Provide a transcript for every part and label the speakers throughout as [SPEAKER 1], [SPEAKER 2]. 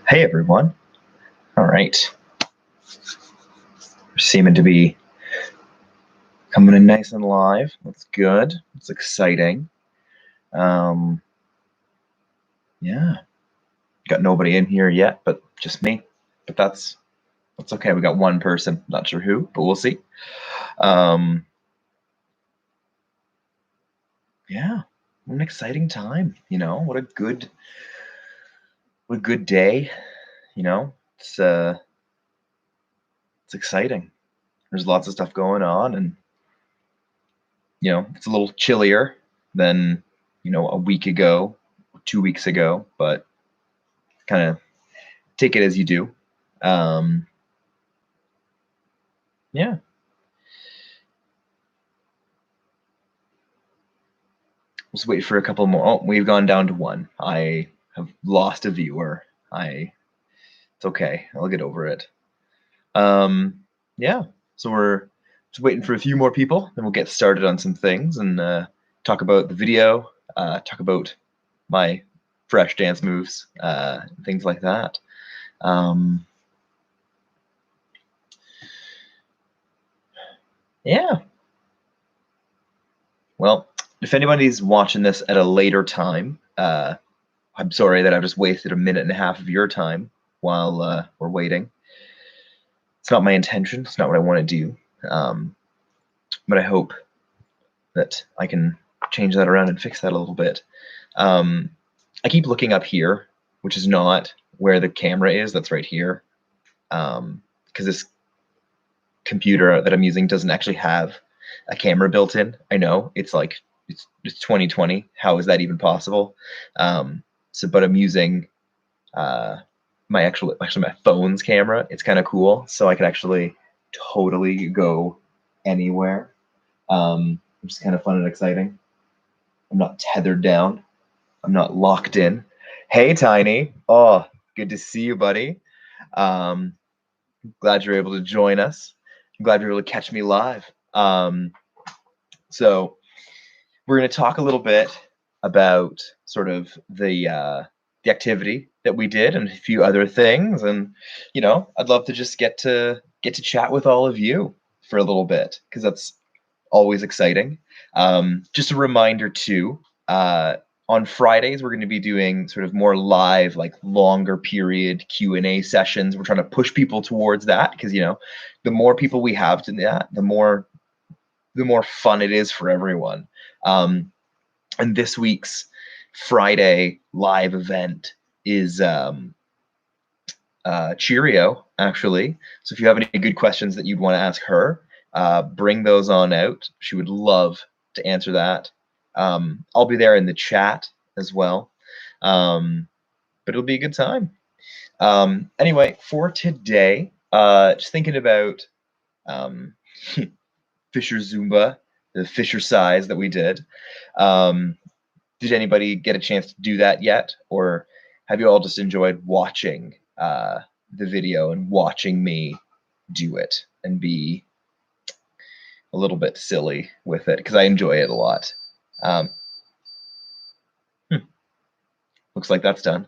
[SPEAKER 1] Hey everyone. All right. We're seeming to be coming in nice and live. That's good. It's exciting. Um, yeah. Got nobody in here yet, but just me. But that's okay. We got one person. Not sure who, but we'll see. Yeah. What an exciting time. What a good day. It's exciting. There's lots of stuff going on, and it's a little chillier than a week ago, 2 weeks ago, but kind of take it as you do. Yeah. Let's wait for a couple more. Oh, we've gone down to one. I have lost a viewer. It's okay. I'll get over it. Yeah. So we're just waiting for a few more people, then we'll get started on some things and talk about the video, talk about my fresh dance moves, things like that. Yeah. Well, if anybody's watching this at a later time, I'm sorry that I've just wasted a minute and a half of your time while we're waiting. It's not my intention. It's not what I want to do. But I hope that I can change that around and fix that a little bit. I keep looking up here, which is not where the camera is. That's right here. Because this computer that I'm using doesn't actually have a camera built in. I know it's 2020. How is that even possible? But I'm using my phone's camera. It's kind of cool, so I can actually totally go anywhere, which is kind of fun and exciting. I'm not tethered down. I'm not locked in. Hey, Tiny. Oh, good to see you, buddy. Glad you're able to join us. I'm glad you're able to catch me live. So we're going to talk a little bit about sort of the activity that we did and a few other things, and I'd love to just get to chat with all of you for a little bit, because that's always exciting. Just a reminder too, on Fridays we're going to be doing sort of more live, like longer period Q&A sessions. We're trying to push people towards that, because the more people we have to that, the more fun it is for everyone. And this week's Friday live event is Cheerio, actually. So if you have any good questions that you'd want to ask her, bring those on out. She would love to answer that. I'll be there in the chat as well. But it'll be a good time. Anyway, for today, just thinking about Fisher Zumba, the Fisher size that we did. Did anybody get a chance to do that yet? Or have you all just enjoyed watching the video and watching me do it and be a little bit silly with it? Because I enjoy it a lot. Looks like that's done.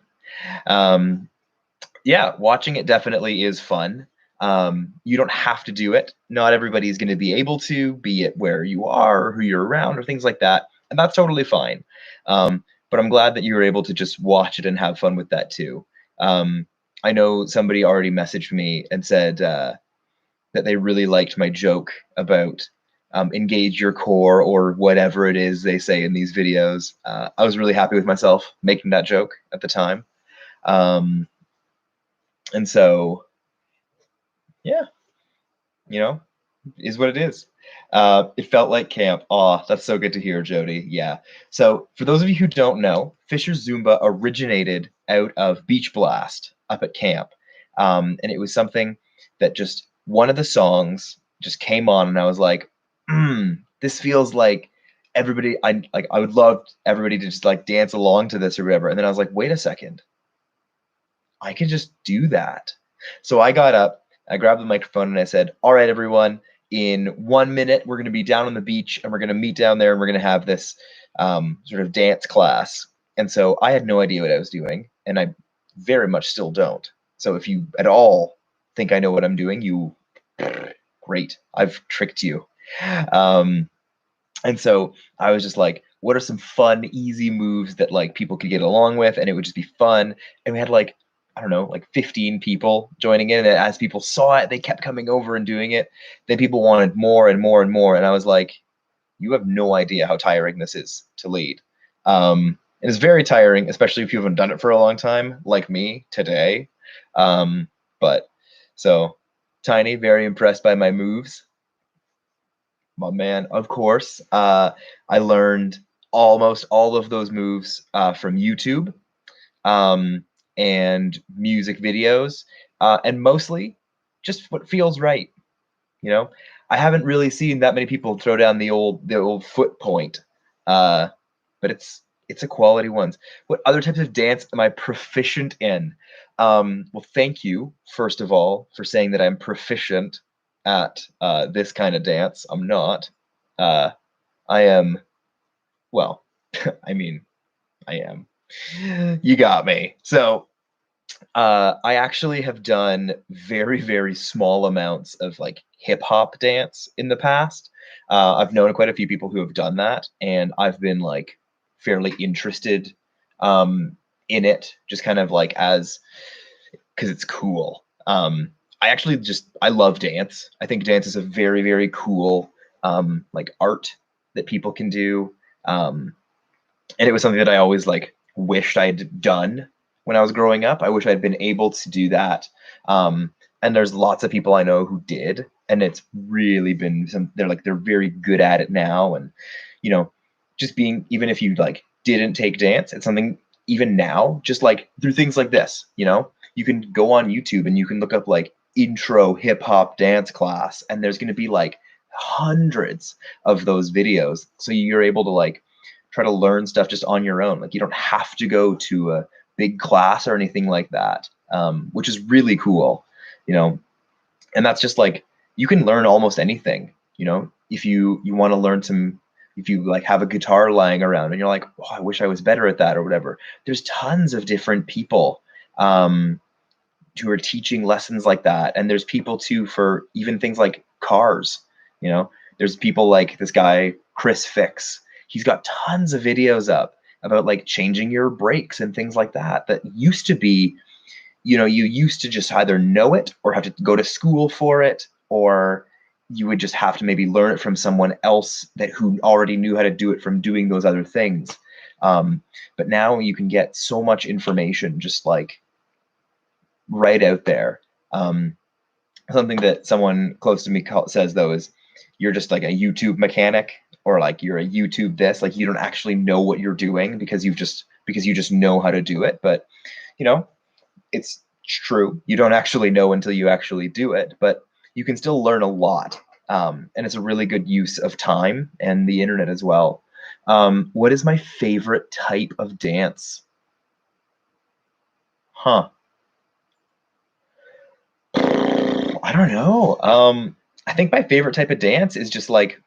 [SPEAKER 1] Yeah, watching it definitely is fun. You don't have to do it. Not everybody's going to be able to, be it where you are or who you're around or things like that. And that's totally fine. But I'm glad that you were able to just watch it and have fun with that too. I know somebody already messaged me and said that they really liked my joke about engage your core, or whatever it is they say in these videos. I was really happy with myself making that joke at the time. And so, yeah, is what it is. It felt like camp. Aw, that's so good to hear, Jody. Yeah. So for those of you who don't know, Fisher Zumba originated out of Beach Blast up at camp. And it was something that just one of the songs just came on, and I was like, this feels like everybody, I would love everybody to just like dance along to this or whatever. And then I was like, wait a second, I could just do that. So I got up, I grabbed the microphone, and I said, all right, everyone, in 1 minute, we're going to be down on the beach, and we're going to meet down there, and we're going to have this sort of dance class. And so I had no idea what I was doing. And I very much still don't. So if you at all think I know what I'm doing, great, I've tricked you. And so I was just like, what are some fun, easy moves that like people could get along with, and it would just be fun. And we had like, I don't know, like 15 people joining in. And as people saw it, they kept coming over and doing it. Then people wanted more and more and more. And I was like, you have no idea how tiring this is to lead. It is very tiring, especially if you haven't done it for a long time, like me today. But so Tiny, very impressed by my moves. My man, of course. I learned almost all of those moves from YouTube um, and music videos, and mostly just what feels right. You know, I haven't really seen that many people throw down the old foot point, uh, but it's a quality ones. What other types of dance am I proficient in? Well, thank you first of all for saying that I'm proficient at this kind of dance. I'm not. Uh, I am. Well, I mean, I am. You got me. So I actually have done very, very small amounts of like hip hop dance in the past. I've known quite a few people who have done that, and I've been like fairly interested um, in it, just kind of like as because it's cool. I actually I love dance. I think dance is a very, very cool like art that people can do. And it was something that I always like wished I'd done when I was growing up. I wish I'd been able to do that. And there's lots of people I know who did, and it's really been they're very good at it now. And you know, just being even if you like didn't take dance, it's something even now, just like through things like this, you can go on YouTube and you can look up like intro hip hop dance class, and there's going to be like hundreds of those videos. So you're able to like try to learn stuff just on your own. Like you don't have to go to a big class or anything like that, which is really cool, you know. And that's just like you can learn almost anything, if you want to learn some. If you like have a guitar lying around and you're like, oh, I wish I was better at that or whatever. There's tons of different people who are teaching lessons like that, and there's people too for even things like cars. There's people like this guy Chris Fix. He's got tons of videos up about like changing your brakes and things like that used to be, you used to just either know it or have to go to school for it, or you would just have to maybe learn it from someone else who already knew how to do it from doing those other things. But now you can get so much information just like right out there. Something that someone close to me says though is you're just like a YouTube mechanic, or like you're a YouTube this, like you don't actually know what you're doing because you just know how to do it. But it's true. You don't actually know until you actually do it, but you can still learn a lot. And it's a really good use of time and the internet as well. What is my favorite type of dance? Huh. I don't know. I think my favorite type of dance is just like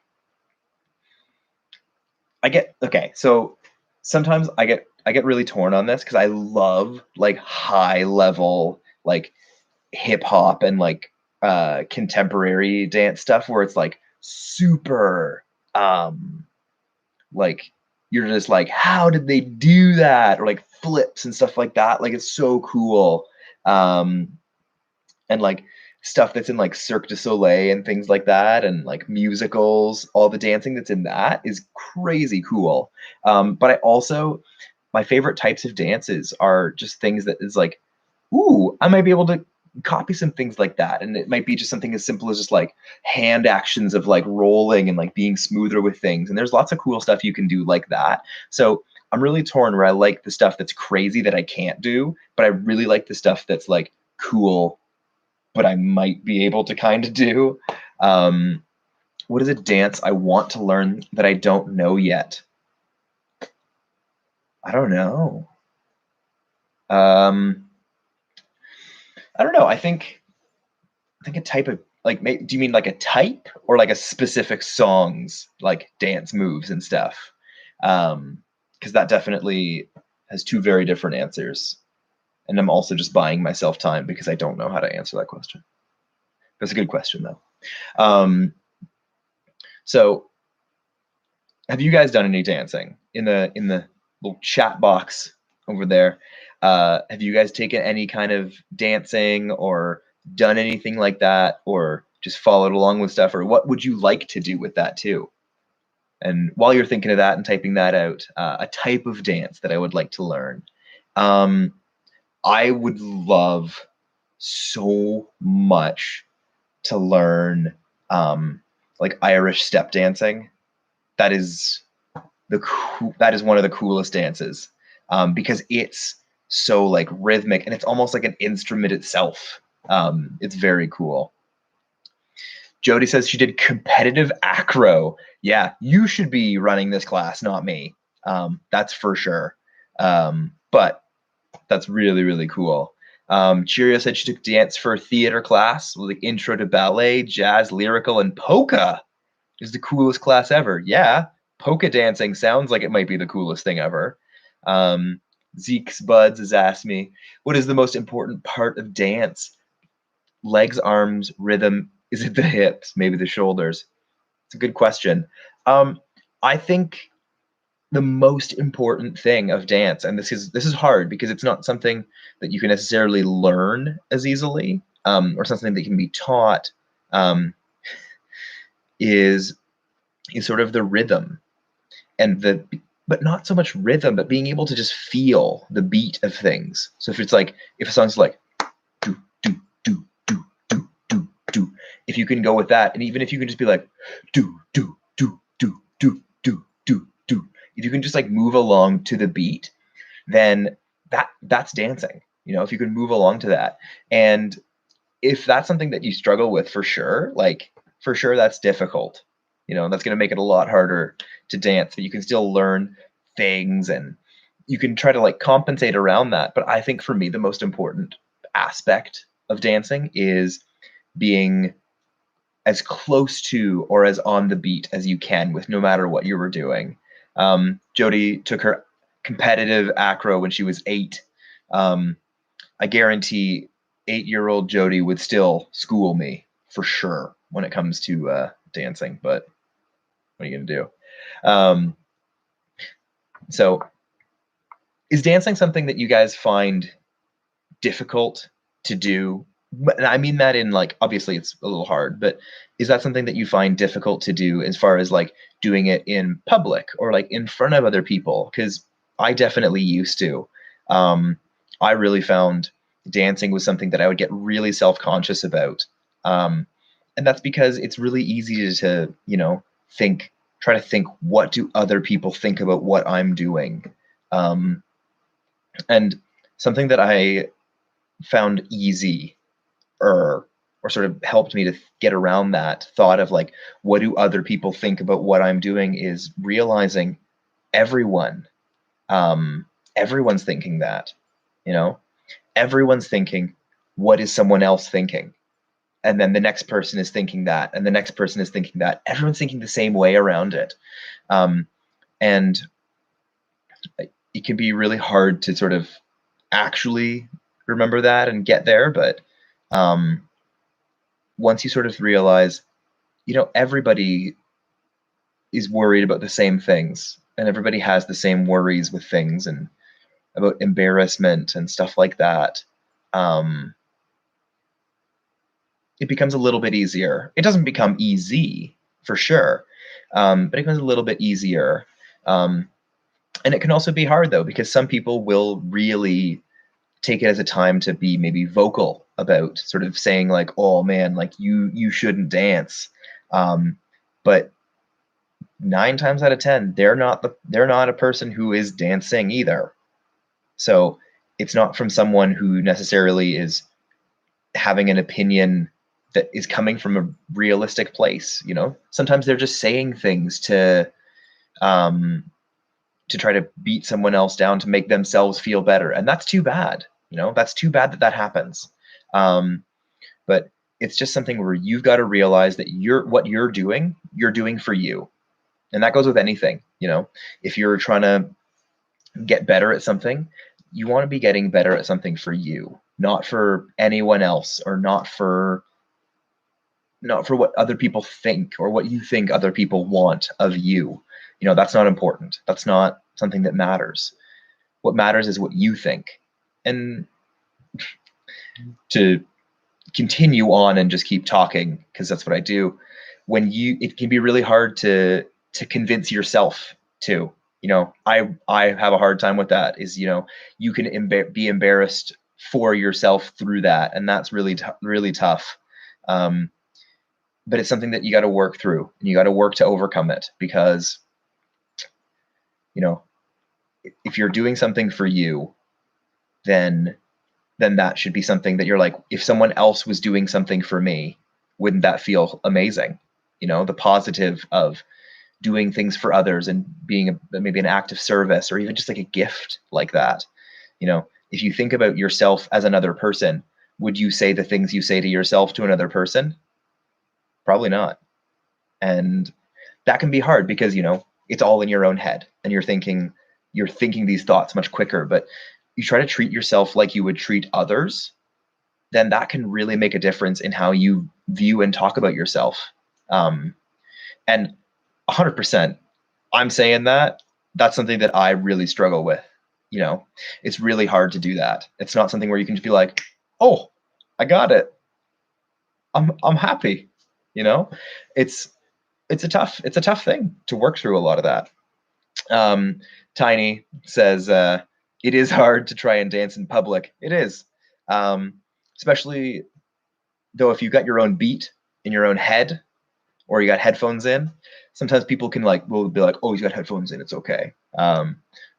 [SPEAKER 1] okay. So sometimes I get really torn on this because I love like high level like hip hop and like contemporary dance stuff where it's like super like you're just like, how did they do that? Or like flips and stuff like that. Like it's so cool. And like stuff that's in like Cirque du Soleil and things like that, and like musicals, all the dancing that's in that is crazy cool. But my favorite types of dances are just things that is like, ooh, I might be able to copy some things like that. And it might be just something as simple as just like hand actions of like rolling and like being smoother with things. And there's lots of cool stuff you can do like that. So I'm really torn where I like the stuff that's crazy that I can't do, but I really like the stuff that's like cool, but I might be able to kind of do. What is a dance I want to learn that I don't know yet? I don't know. I don't know. I think a type of like, do you mean like a type or like a specific songs like dance moves and stuff? Because that definitely has two very different answers. And I'm also just buying myself time because I don't know how to answer that question. That's a good question, though. So have you guys done any dancing in the little chat box over there? Have you guys taken any kind of dancing or done anything like that, or just followed along with stuff, or what would you like to do with that too? And while you're thinking of that and typing that out, a type of dance that I would like to learn. I would love so much to learn like Irish step dancing. That is that is one of the coolest dances because it's so like rhythmic and it's almost like an instrument itself. It's very cool. Jody says she did competitive acro. Yeah, you should be running this class, not me. That's for sure. But that's really, really cool. Cheerio said she took dance for theater class with like intro to ballet, jazz, lyrical, and polka. Is the coolest class ever. Yeah, polka dancing sounds like it might be the coolest thing ever. Zeke's Buds has asked me, what is the most important part of dance? Legs, arms, rhythm. Is it the hips? Maybe the shoulders? It's a good question. I think the most important thing of dance, and this is hard because it's not something that you can necessarily learn as easily, or something that can be taught, is sort of the rhythm and but not so much rhythm, but being able to just feel the beat of things. So if it's like, if a song's like do do do do do do do, if you can go with that, and even if you can just be like do do do do do do do do, if you can just like move along to the beat, then that's dancing. You know, if you can move along to that, and if that's something that you struggle with, for sure, that's difficult. You know, that's going to make it a lot harder to dance, but you can still learn things and you can try to like compensate around that. But I think for me, the most important aspect of dancing is being as close to or as on the beat as you can with no matter what you were doing. Jody took her competitive acro when she was 8. I guarantee 8-year-old Jody would still school me for sure when it comes to dancing, but what are you going to do? So is dancing something that you guys find difficult to do? And I mean that in like, obviously it's a little hard, but is that something that you find difficult to do as far as like doing it in public or like in front of other people? Because I definitely used to. I really found dancing was something that I would get really self-conscious about. And that's because it's really easy to, you know, try to think, what do other people think about what I'm doing? And something that I found easy or sort of helped me to get around that thought of like, what do other people think about what I'm doing, is realizing everyone's thinking that, you know, everyone's thinking, what is someone else thinking? And then the next person is thinking that, and the next person is thinking that. Everyone's thinking the same way around it. And it can be really hard to sort of actually remember that and get there. But once you sort of realize, you know, everybody is worried about the same things and everybody has the same worries with things and about embarrassment and stuff like that, it becomes a little bit easier. It doesn't become easy for sure, but it becomes a little bit easier. And it can also be hard though, because some people will really take it as a time to be maybe vocal about sort of saying like, oh man, like you shouldn't dance. But 9 times out of 10, they're not a person who is dancing either. So it's not from someone who necessarily is having an opinion that is coming from a realistic place. You know, sometimes they're just saying things to try to beat someone else down to make themselves feel better, and that's too bad. You know, that's too bad that happens. But it's just something where you've got to realize that what you're doing for you, and that goes with anything. You know, if you're trying to get better at something, you want to be getting better at something for you, not for anyone else, or not for what other people think or what you think other people want of you. You know, that's not important. That's not something that matters. What matters is what you think. And to continue on and just keep talking, because that's what I do, it can be really hard to convince yourself to, you know, I have a hard time with that, is, you know, you can be embarrassed for yourself through that, and that's really really tough. But it's something that you got to work through, and you got to work to overcome it, because, you know, if you're doing something for you, then that should be something that you're like, if someone else was doing something for me, wouldn't that feel amazing? You know, the positive of doing things for others and being maybe an act of service, or even just like a gift like that. You know, if you think about yourself as another person, would you say the things you say to yourself to another person? Probably not. And that can be hard, because, you know, it's all in your own head, and you're thinking these thoughts much quicker. But you try to treat yourself like you would treat others, then that can really make a difference in how you view and talk about yourself. And 100%, I'm saying that's something that I really struggle with. You know, it's really hard to do that. It's not something where you can just be like, oh, I got it. I'm happy. You know, it's a tough thing to work through a lot of that. Tiny says, it is hard to try and dance in public. It is, especially though if you've got your own beat in your own head, or you got headphones in. Sometimes people will be like, oh, he's got headphones in, it's okay. But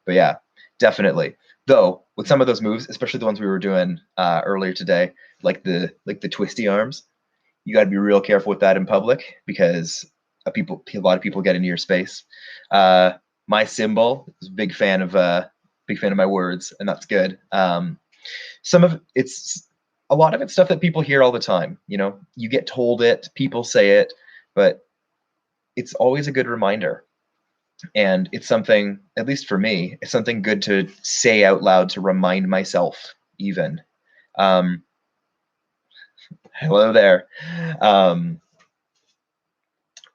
[SPEAKER 1] yeah, definitely. Though with some of those moves, especially the ones we were doing earlier today, like the twisty arms, you got to be real careful with that in public, because a lot of people get into your space. My symbol is a big fan of my words, and that's good. A lot of it's stuff that people hear all the time. You know, you get told it, people say it, but it's always a good reminder. And it's something, at least for me, it's something good to say out loud to remind myself, even. Hello there.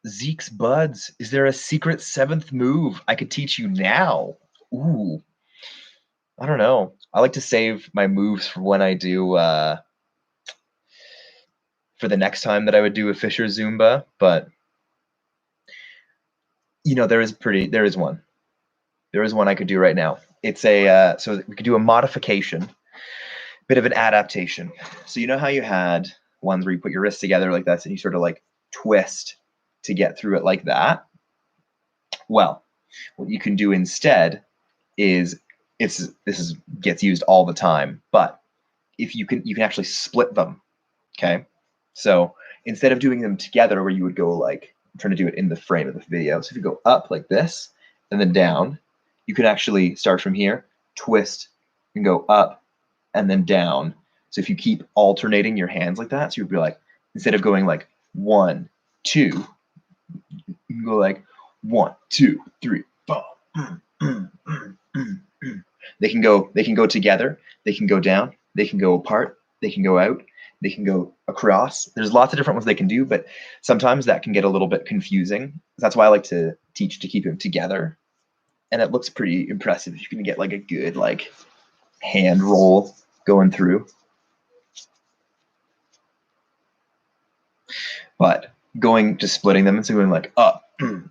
[SPEAKER 1] Zeke's Buds, is there a secret 7th move I could teach you now? Ooh, I don't know. I like to save my moves for when I do, for the next time that I would do a Fisher Zumba, but you know, there is one. There is one I could do right now. It's so we could do a modification, bit of an adaptation. So you know how you had ones where you put your wrists together like that, and you sort of like twist to get through it like that? Well, what you can do instead is, gets used all the time, but if you can actually split them. Okay, so instead of doing them together, where you would go like, I'm trying to do it in the frame of the video. So if you go up like this and then down, you can actually start from here, twist, and go up and then down. So if you keep alternating your hands like that, so you'd be like, instead of going like 1, 2, you can go like 1, 2, 3, 4. They can go together, they can go down, they can go apart, they can go out, they can go across. There's lots of different ones they can do, but sometimes that can get a little bit confusing. That's why I like to teach to keep them together. And it looks pretty impressive if you can get like a good like hand roll going through. But just splitting them and so going like up and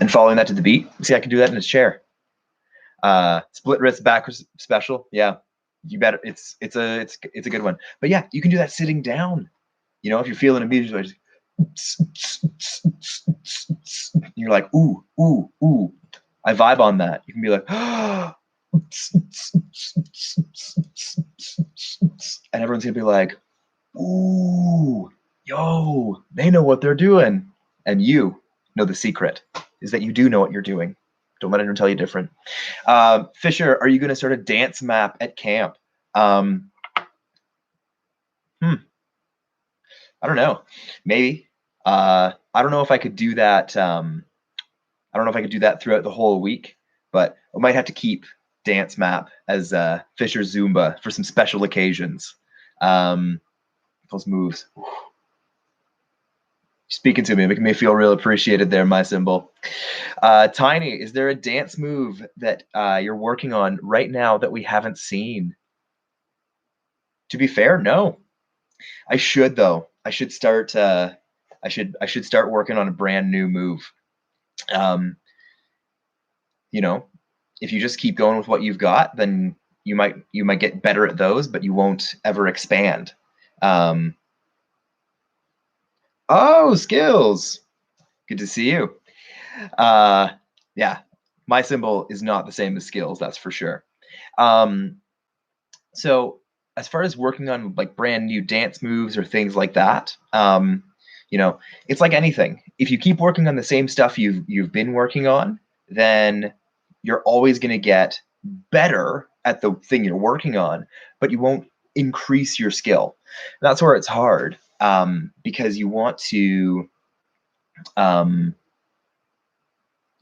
[SPEAKER 1] following that to the beat. See, I can do that in a chair. Split wrist back special. Yeah, you better. It's a good one. But yeah, you can do that sitting down. You know, if you're feeling a music, you're like, ooh, ooh, ooh. I vibe on that. You can be like, and everyone's gonna be like, ooh, yo, they know what they're doing. And you know the secret is that you do know what you're doing. Don't let anyone tell you different. Fisher, are you going to start a dance map at camp? I don't know. Maybe. I don't know if I could do that. I don't know if I could do that throughout the whole week. but I might have to keep dance map as Fisher Zumba for some special occasions. Those moves. Speaking to me, making me feel real appreciated there, my symbol. Tiny, is there a dance move that you're working on right now that we haven't seen? To be fair, no. I should though. I should start. I should start working on a brand new move. You know, if you just keep going with what you've got, then you might get better at those, but you won't ever expand. Oh, skills. Good to see you. Yeah, my symbol is not the same as skills, that's for sure. So as far as working on like brand new dance moves or things like that, you know, it's like anything. If you keep working on the same stuff you've been working on, then you're always going to get better at the thing you're working on, but you won't increase your skill. That's where it's hard, because you want to, you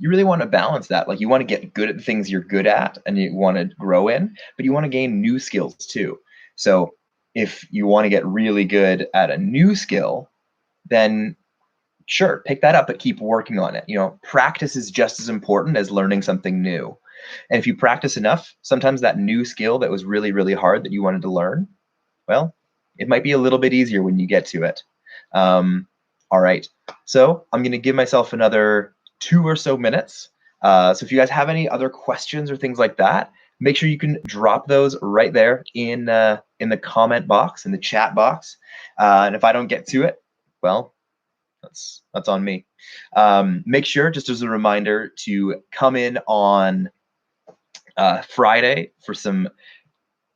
[SPEAKER 1] really want to balance that. Like you want to get good at the things you're good at and you want to grow in, but you want to gain new skills too. So if you want to get really good at a new skill, then sure, pick that up, but keep working on it. You know, practice is just as important as learning something new. And if you practice enough, sometimes that new skill that was really, really hard that you wanted to learn, well, it might be a little bit easier when you get to it. All right, so I'm going to give myself another 2 or so minutes. So if you guys have any other questions or things like that, make sure you can drop those right there in the comment box, in the chat box. And if I don't get to it, well, that's on me. Make sure, just as a reminder, to come in on Friday for some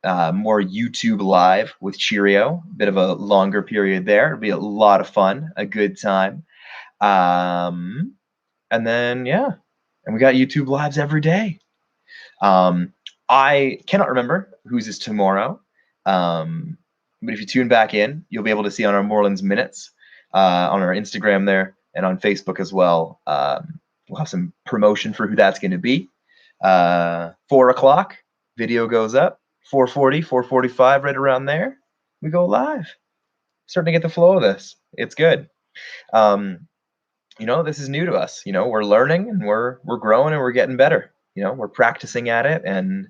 [SPEAKER 1] more YouTube live with Cheerio. A bit of a longer period there. It'll be a lot of fun, a good time. And then, yeah, and we got YouTube lives every day. I cannot remember whose is tomorrow, but if you tune back in, you'll be able to see on our Moorelands Minutes, on our Instagram there, and on Facebook as well. We'll have some promotion for who that's going to be. 4 o'clock, video goes up. 4:40, 4:45, right around there, we go live. Starting to get the flow of this. It's good. You know, this is new to us. You know, we're learning and we're growing and we're getting better. You know, we're practicing at it, and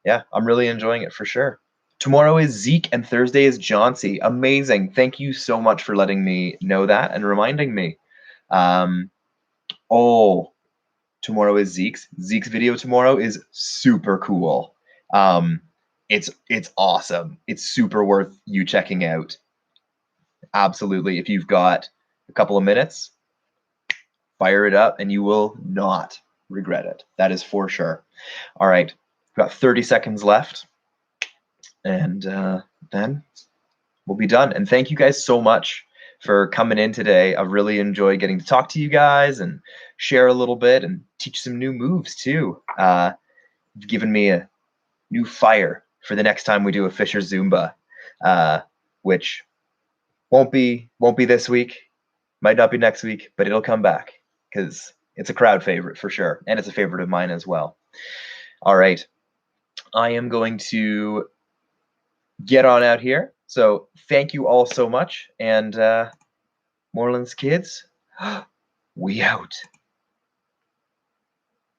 [SPEAKER 1] yeah, I'm really enjoying it for sure. Tomorrow is Zeke and Thursday is Johnsy. Amazing. Thank you so much for letting me know that and reminding me. Oh, tomorrow is Zeke's. Zeke's video tomorrow is super cool. It's awesome. It's super worth you checking out. Absolutely. If you've got a couple of minutes, fire it up and you will not regret it. That is for sure. All right. We've got 30 seconds left. And then we'll be done. And thank you guys so much for coming in today. I really enjoyed getting to talk to you guys and share a little bit and teach some new moves too. You've given me a new fire for the next time we do a Fisher Zumba, which won't be this week, might not be next week, but it'll come back because it's a crowd favorite for sure, and it's a favorite of mine as well. All right, I am going to get on out here. So thank you all so much, and Moorelands kids, we out.